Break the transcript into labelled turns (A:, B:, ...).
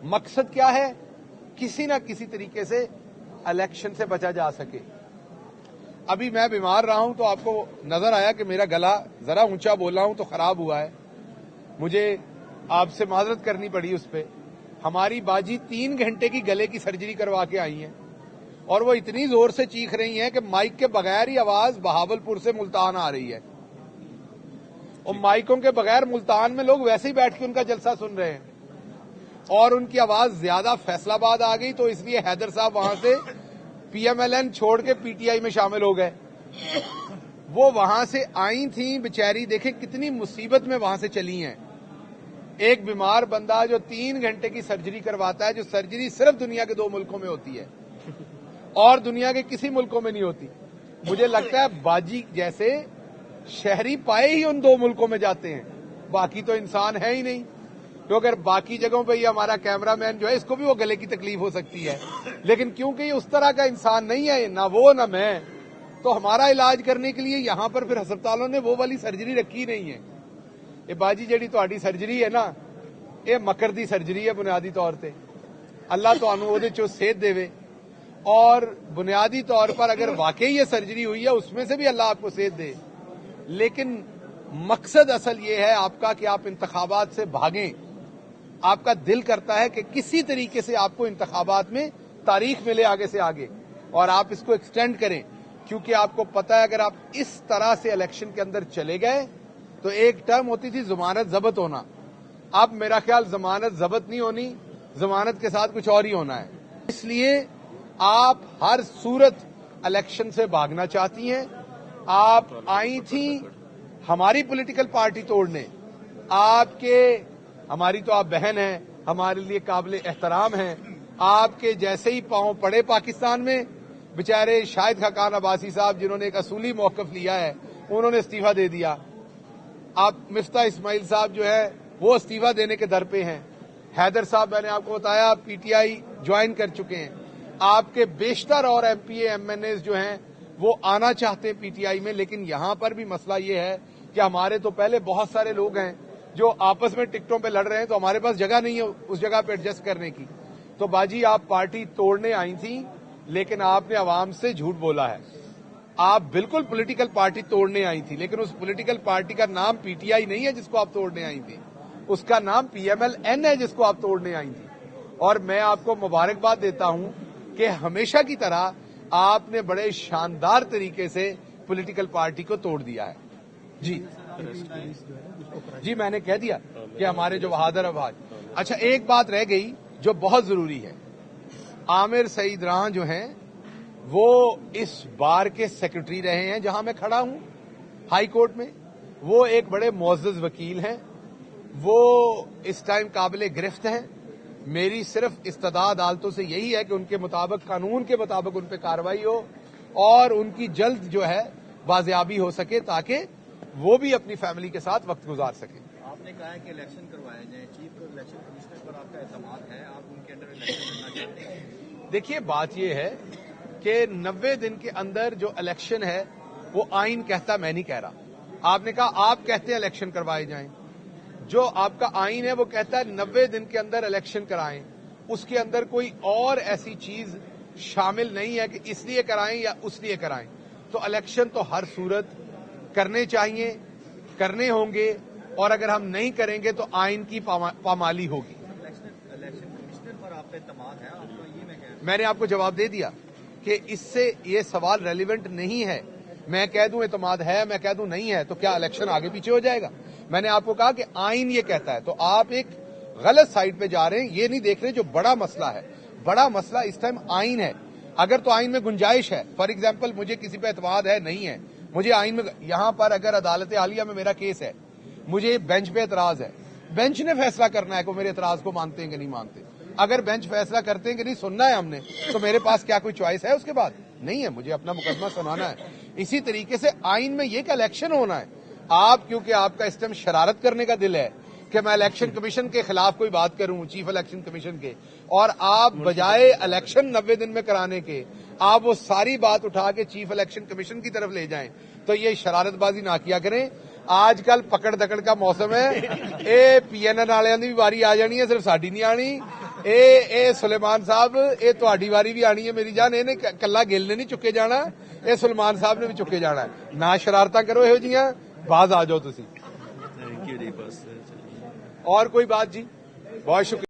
A: मकसद क्या है? किसी ना किसी तरीके से इलेक्शन से बचा जा सके। अभी मैं बीमार रहा हूं तो आपको नजर आया कि मेरा गला जरा ऊंचा बोला हूं तो खराब हुआ है, मुझे आपसे माजरत करनी पड़ी उस पर। हमारी बाजी 3 घंटे की गले की सर्जरी करवा के आई हैं और वो इतनी जोर से चीख रही हैं कि माइक के बगैर ही आवाज बहावलपुर से मुल्तान आ रही है, और माइकों के बगैर मुल्तान में लोग वैसे ही बैठ के उनका जलसा सुन रहे हैं, और उनकी आवाज ज्यादा फैसलाबाद आ गई तो इसलिए हैदर साहब वहां से पीएमएलएन छोड़ के पीटीआई में शामिल हो गए। वो वहां से आई थी बेचारी, देखें कितनी मुसीबत में वहां से चली हैं। एक बीमार बंदा जो 3 घंटे की सर्जरी करवाता है, जो सर्जरी सिर्फ दुनिया के 2 मुल्कों में होती है और दुनिया के किसी मुल्कों में नहीं होती। मुझे लगता है बाजी जैसे शहरी पाए ही उन 2 मुल्कों में जाते हैं, बाकी तो इंसान है ही नहीं। तो अगर बाकी जगहों पे ये हमारा कैमरामैन जो है इसको भी वो गले की तकलीफ हो सकती है, लेकिन क्योंकि ये उस तरह का इंसान नहीं है, ना वो ना मैं, तो हमारा इलाज करने के लिए यहां पर फिर अस्पतालों ने वो वाली सर्जरी रखी नहीं है। ये बाजी जेड़ी तुहाडी सर्जरी है ना, ये मकर दी सर्जरी है बुनियादी तौर पर। अल्लाह तुहानू ओहदे चों सेहत देवे, और बुनियादी तौर पर अगर वाकई ये सर्जरी हुई है उसमें से भी अल्लाह आपको सेहत दे। लेकिन मकसद असल ये है आपका कि आप इंतखाबात से भागें। आपका दिल करता है कि किसी तरीके से आपको इंतखाबात में तारीख मिले आगे से आगे, और आप इसको एक्सटेंड करें, क्योंकि आपको पता है अगर आप इस तरह से इलेक्शन के अंदर चले गए तो एक टर्म होती थी जमानत जब्त होना, अब मेरा ख्याल जमानत जब्त नहीं होनी, जमानत के साथ कुछ और ही होना है। इसलिए आप हर सूरत इलेक्शन से भागना चाहती हैं। आप आई थी हमारी पॉलिटिकल पार्टी तोड़ने, हमारी तो आप बहन हैं, हमारे लिए काबिल एहतराम हैं। आपके जैसे ही पांव पड़े पाकिस्तान में, बेचारे शाहिद खाकान अब्बासी साहब जिन्होंने एक असूली मौकफ लिया है, उन्होंने इस्तीफा दे दिया। आप मिफ्ता इस्माइल साहब जो है वो इस्तीफा देने के दर पे हैं। हैदर साहब मैंने आपको बताया पीटीआई ज्वाइन कर चुके हैं। आपके बेशतर और एमपीए एमएनएस जो हैं वो आना चाहते हैं पीटीआई में, लेकिन यहां पर भी मसला ये है कि हमारे तो पहले बहुत सारे लोग हैं जो आपस में टिकटों पे लड़ रहे हैं, तो हमारे पास जगह नहीं है उस जगह पे एडजस्ट करने की। तो बाजी आप पार्टी तोड़ने आई थी, लेकिन आपने आवाम से झूठ बोला है। आप बिल्कुल पॉलिटिकल पार्टी तोड़ने आई थी, लेकिन उस पॉलिटिकल पार्टी का नाम पीटीआई नहीं है जिसको आप तोड़ने आई थी, उसका नाम पीएमएलएन है जिसको आप तोड़ने आई थी। और मैं आपको मुबारकबाद देता हूं कि हमेशा की तरह आपने बड़े शानदार तरीके से पॉलिटिकल पार्टी को तोड़ दिया है। जी मैंने कह दिया कि हमारे जो बहादुर आवाज। अच्छा, एक बात रह गई जो बहुत जरूरी है। आमिर सईद रां जो हैं वो इस बार के सेक्रेटरी रहे हैं जहां मैं खड़ा हूं हाई कोर्ट में। वो एक बड़े मुअज़्ज़ज़ वकील हैं, वो इस टाइम काबिल गिरफ्त हैं। मेरी सिर्फ इस्तदा अदालतों से यही है कि उनके मुताबिक, कानून के मुताबिक उन पर कार्रवाई हो और उनकी जल्द जो है बाजियाबी हो सके, ताकि वो भी अपनी फैमिली के साथ वक्त गुजार सके।
B: आपने कहा है कि इलेक्शन करवाए जाए, चीफ इलेक्शन कमिश्नर पर आपका एतमाद है, आप उनके अंडर इलेक्शन करना चाहते हैं?
A: देखिए, बात यह है कि 90 दिन के अंदर जो इलेक्शन है वो आइन कहता, मैं नहीं कह रहा। आपने कहा आप कहते हैं इलेक्शन करवाए जाएं, जो आपका आइन है वो कहता है 90 दिन के अंदर इलेक्शन कराएं। उसके अंदर कोई और ऐसी चीज शामिल नहीं है कि इसलिए कराएं या उसलिए कराएं। तो इलेक्शन तो हर सूरत करने चाहिए, करने होंगे, और अगर हम नहीं करेंगे तो आइन की पामाली होगी।
B: इलेक्शन कमिश्नर पर आप पे एतमाद है आपका, ये मैं कह रहा हूं।
A: मैंने आपको जवाब दे दिया कि इससे ये सवाल रेलिवेंट नहीं है। मैं कह दूं एतमाद है, मैं कह दूं नहीं है, तो क्या इलेक्शन आगे पीछे हो जाएगा? मैंने आपको कहा कि आइन ये कहता है, तो आप एक गलत साइड पे जा रहे हैं, ये नहीं देख रहे जो बड़ा मसला है। बड़ा मसला इस टाइम आइन है। अगर तो आइन में गुंजाइश है, फॉर एग्जाम्पल मुझे किसी पे एतमाद है, नहीं है, मुझे आइन में, यहां पर अगर अदालत आलिया में मेरा केस है, मुझे बेंच पे एतराज है, बेंच ने फैसला करना है कि मेरे एतराज को मानते हैं कि नहीं मानते। अगर बेंच फैसला करते हैं कि नहीं सुनना है हमने, तो मेरे पास क्या कोई चॉइस है उसके बाद? नहीं है, मुझे अपना मुकदमा सुनाना है। इसी तरीके से आइन में ये कि इलेक्शन होना है। आप, क्योंकि आपका इस टाइम शरारत करने का दिल है कि मैं इलेक्शन कमीशन के खिलाफ कोई बात करूं, चीफ इलेक्शन कमीशन के, और आप बजाय इलेक्शन 90 दिन में कराने के आप वो सारी बात उठा के चीफ इलेक्शन कमीशन की तरफ ले जाएं, तो ये शरारतबाजी ना किया करें। ਅੱਜ ਕੱਲ ਪਕੜ ਦਕੜ ਦਾ ਮੌਸਮ ਹੈ। ਇਹ ਪੀਐਨਐਨ ਵਾਲਿਆਂ ਦੀ ਵੀ ਵਾਰੀ ਆ ਜਾਣੀ ਹੈ, ਸਿਰਫ ਸਾਡੀ ਨਹੀਂ ਆਣੀ। ਇਹ ਸੁਲੇਮਾਨ ਸਾਹਿਬ, ਇਹ ਤੁਹਾਡੀ ਵਾਰੀ ਵੀ ਆਣੀ ਹੈ ਮੇਰੀ ਜਾਨ। ਇਹਨੇ ਕੱਲਾ ਗਿੱਲ ਨੇ ਨਹੀਂ ਚੁੱਕੇ ਜਾਣਾ, ਇਹ ਸੁਲੇਮਾਨ ਸਾਹਿਬ ਨੇ ਵੀ ਚੁੱਕੇ ਜਾਣਾ। ਨਾ ਸ਼ਰਾਰਤਾਂ ਕਰੋ ਇਹੋ ਜੀਆਂ, ਬਾਜ਼ ਆ ਜਾਓ ਤੁਸੀਂ।
B: थैंक यू जी, बस
A: और कोई बात जी? बहुत शुक्रिया।